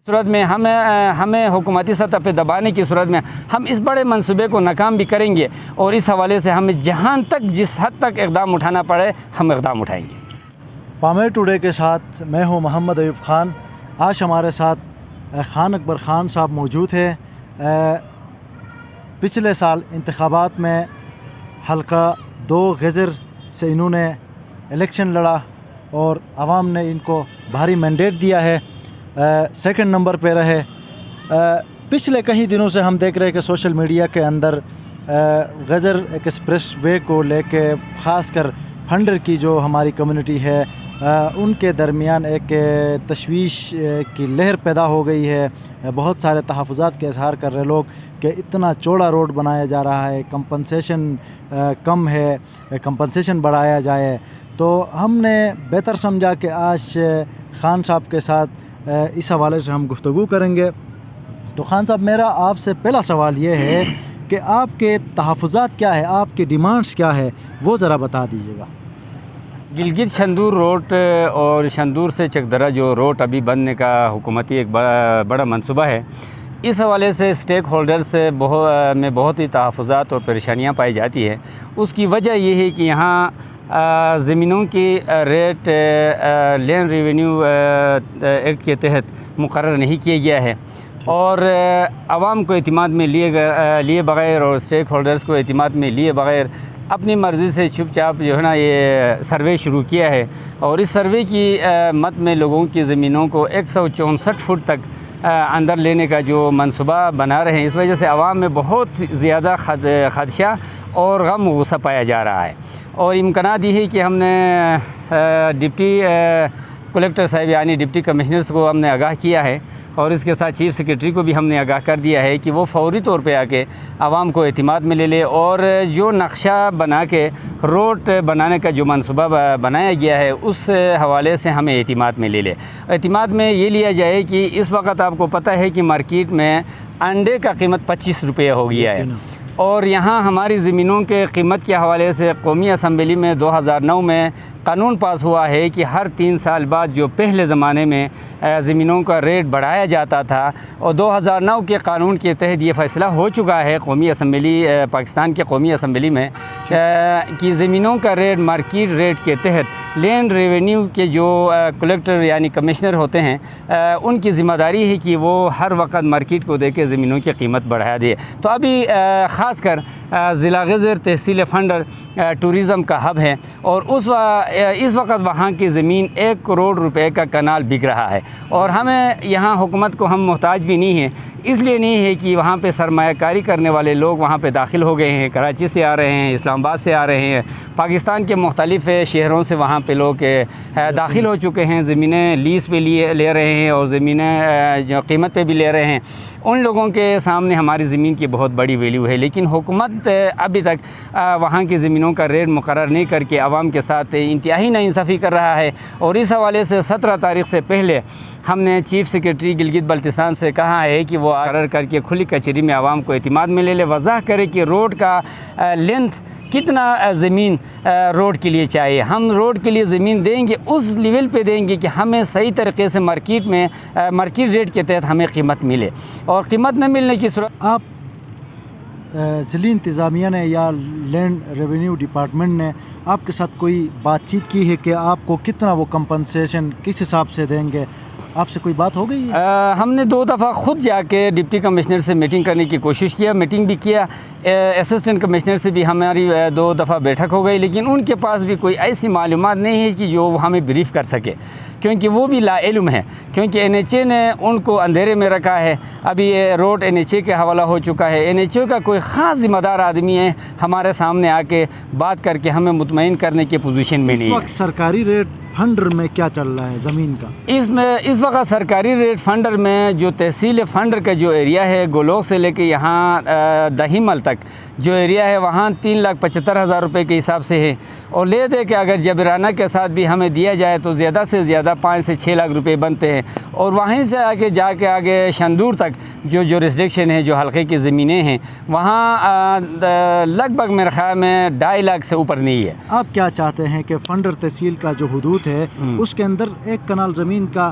صورت میں ہمیں حکومتی سطح پہ دبانے کی صورت میں ہم اس بڑے منصوبے کو ناکام بھی کریں گے، اور اس حوالے سے ہمیں جہاں تک جس حد تک اقدام اٹھانا پڑے ہم اقدام اٹھائیں گے۔ پامیر ٹوڈے کے ساتھ میں ہوں محمد ایوب خان۔ آج ہمارے ساتھ خان اکبر خان صاحب موجود ہیں۔ پچھلے سال انتخابات میں حلقہ 2 غزر سے انہوں نے الیکشن لڑا اور عوام نے ان کو بھاری مینڈیٹ دیا ہے، سیکنڈ نمبر پہ رہے۔ پچھلے کئی دنوں سے ہم دیکھ رہے ہیں کہ سوشل میڈیا کے اندر غزر ایکسپریس وے کو لے کے خاص کر پھنڈر کی جو ہماری کمیونٹی ہے ان کے درمیان ایک تشویش کی لہر پیدا ہو گئی ہے۔ بہت سارے تحفظات کے اظہار کر رہے لوگ کہ اتنا چوڑا روڈ بنایا جا رہا ہے، کمپنسیشن کم ہے، کمپنسیشن بڑھایا جائے۔ تو ہم نے بہتر سمجھا کہ آج خان صاحب کے ساتھ اس حوالے سے ہم گفتگو کریں گے۔ تو خان صاحب، میرا آپ سے پہلا سوال یہ ہے کہ آپ کے تحفظات کیا ہے، آپ کی ڈیمانڈز کیا ہے، وہ ذرا بتا دیجیے گا۔ گلگت شندور روڈ اور شندور سے چکدرہ جو روڈ ابھی بننے کا حکومتی ایک بڑا منصوبہ ہے، اس حوالے سے اسٹیک ہولڈرز میں بہت ہی تحفظات اور پریشانیاں پائی جاتی ہے۔ اس کی وجہ یہ ہے کہ یہاں زمینوں کی ریٹ لینڈ ریونیو ایکٹ کے تحت مقرر نہیں کیا گیا ہے، اور عوام کو اعتماد میں لیے بغیر اور اسٹیک ہولڈرز کو اعتماد میں لیے بغیر اپنی مرضی سے چپ چاپ جو ہے نا یہ سروے شروع کیا ہے، اور اس سروے کی مد میں لوگوں کی زمینوں کو 164 فٹ تک اندر لینے کا جو منصوبہ بنا رہے ہیں، اس وجہ سے عوام میں بہت زیادہ خدشہ اور غم و غصہ پایا جا رہا ہے۔ اور امکانات یہ ہے کہ ہم نے ڈپٹی کلیکٹر صاحب یعنی ڈپٹی کمشنرز کو ہم نے آگاہ کیا ہے، اور اس کے ساتھ چیف سیکریٹری کو بھی ہم نے آگاہ کر دیا ہے کہ وہ فوری طور پہ آ کے عوام کو اعتماد میں لے لے، اور جو نقشہ بنا کے روڈ بنانے کا جو منصوبہ بنایا گیا ہے اس حوالے سے ہمیں اعتماد میں لے لے۔ اعتماد میں یہ لیا جائے کہ اس وقت آپ کو پتہ ہے کہ مارکیٹ میں انڈے کا قیمت 25 روپے ہو گیا ہے، اور یہاں ہماری زمینوں کے قیمت کے حوالے سے قومی اسمبلی میں 2009 میں قانون پاس ہوا ہے کہ ہر 3 سال بعد جو پہلے زمانے میں زمینوں کا ریٹ بڑھایا جاتا تھا، اور 2009 کے قانون کے تحت یہ فیصلہ ہو چکا ہے قومی اسمبلی پاکستان کے قومی اسمبلی میں کہ زمینوں کا ریٹ مارکیٹ ریٹ کے تحت لینڈ ریونیو کے جو کلیکٹر یعنی کمشنر ہوتے ہیں ان کی ذمہ داری ہے کہ وہ ہر وقت مارکیٹ کو دیکھ کے زمینوں کی قیمت بڑھا دے۔ تو ابھی خاص کر ضلع غزر تحصیل پھنڈر ٹورزم کا ہب ہے، اور اس وقت وہاں کی زمین 1 کروڑ روپے کا کنال بک رہا ہے، اور ہمیں یہاں حکومت کو ہم محتاج بھی نہیں ہیں، اس لیے نہیں ہے کہ وہاں پہ سرمایہ کاری کرنے والے لوگ وہاں پہ داخل ہو گئے ہیں، کراچی سے آ رہے ہیں، اسلام آباد سے آ رہے ہیں، پاکستان کے مختلف شہروں سے وہاں پہ لوگ داخل ہو چکے ہیں، زمینیں لیز پہ لے رہے ہیں، اور زمینیں جو قیمت پہ بھی لے رہے ہیں۔ ان لوگوں کے سامنے ہماری زمین کی بہت بڑی ویلیو ہے، لیکن حکومت ابھی تک وہاں کی زمینوں کا ریٹ مقرر نہیں کر کے عوام کے ساتھ انتہائی ناانصافی کر رہا ہے، اور اس حوالے سے 17 تاریخ سے پہلے ہم نے چیف سیکریٹری گلگت بلتستان سے کہا ہے کہ وہ مقرر کر کے کھلی کچہری میں عوام کو اعتماد میں لے لے، وضاح کرے کہ روڈ کا لینتھ کتنا زمین روڈ کے لیے چاہیے۔ ہم روڈ کے لیے زمین دیں گے اس لیول پہ دیں گے کہ ہمیں صحیح طریقے سے مارکیٹ ریٹ کے تحت ہمیں قیمت ملے، اور قیمت نہ ملنے کی صورت آپ ضلعی انتظامیہ نے یا لینڈ ریونیو ڈپارٹمنٹ نے آپ کے ساتھ کوئی بات چیت کی ہے کہ آپ کو کتنا وہ کمپنسیشن کس حساب سے دیں گے؟ آپ سے کوئی بات ہو گئی ہے؟ ہم نے 2 دفعہ خود جا کے ڈپٹی کمشنر سے میٹنگ کرنے کی کوشش کیا، میٹنگ بھی کیا، اسسٹنٹ کمشنر سے بھی ہماری 2 دفعہ بیٹھک ہو گئی، لیکن ان کے پاس بھی کوئی ایسی معلومات نہیں ہے کہ جو ہمیں بریف کر سکے، کیونکہ وہ بھی لا علم ہے، کیونکہ NHA نے ان کو اندھیرے میں رکھا ہے۔ ابھی روڈ NHA کے حوالہ ہو چکا ہے، NHA کا کوئی خاص ذمہ دار آدمی ہے ہمارے سامنے آ کے بات کر کے ہمیں مطمئن کرنے کی پوزیشن میں نہیں ہے۔ اس وقت سرکاری ریٹ فنڈر میں کیا چل رہا ہے زمین کا؟ اس وقت سرکاری ریٹ فنڈر میں جو تحصیل فنڈر کا جو ایریا ہے گولوگ سے لے کے یہاں دہی مل تک جو ایریا ہے وہاں 3,75,000 روپے کے حساب سے ہے، اور لے دے کہ اگر جبرانہ کے ساتھ بھی ہمیں دیا جائے تو زیادہ سے زیادہ 5 سے 6 لاکھ روپے بنتے ہیں، اور وہیں سے آگے شندور تک جو ریسٹرکشن ہے جو حلقے کی زمینیں ہیں وہاں لگ بھگ میرے خیال میں 2.5 لاکھ سے اوپر نہیں ہے۔ آپ کیا چاہتے ہیں کہ فنڈر تحصیل کا جو حدود ہے اس کے اندر 1 کنال زمین کا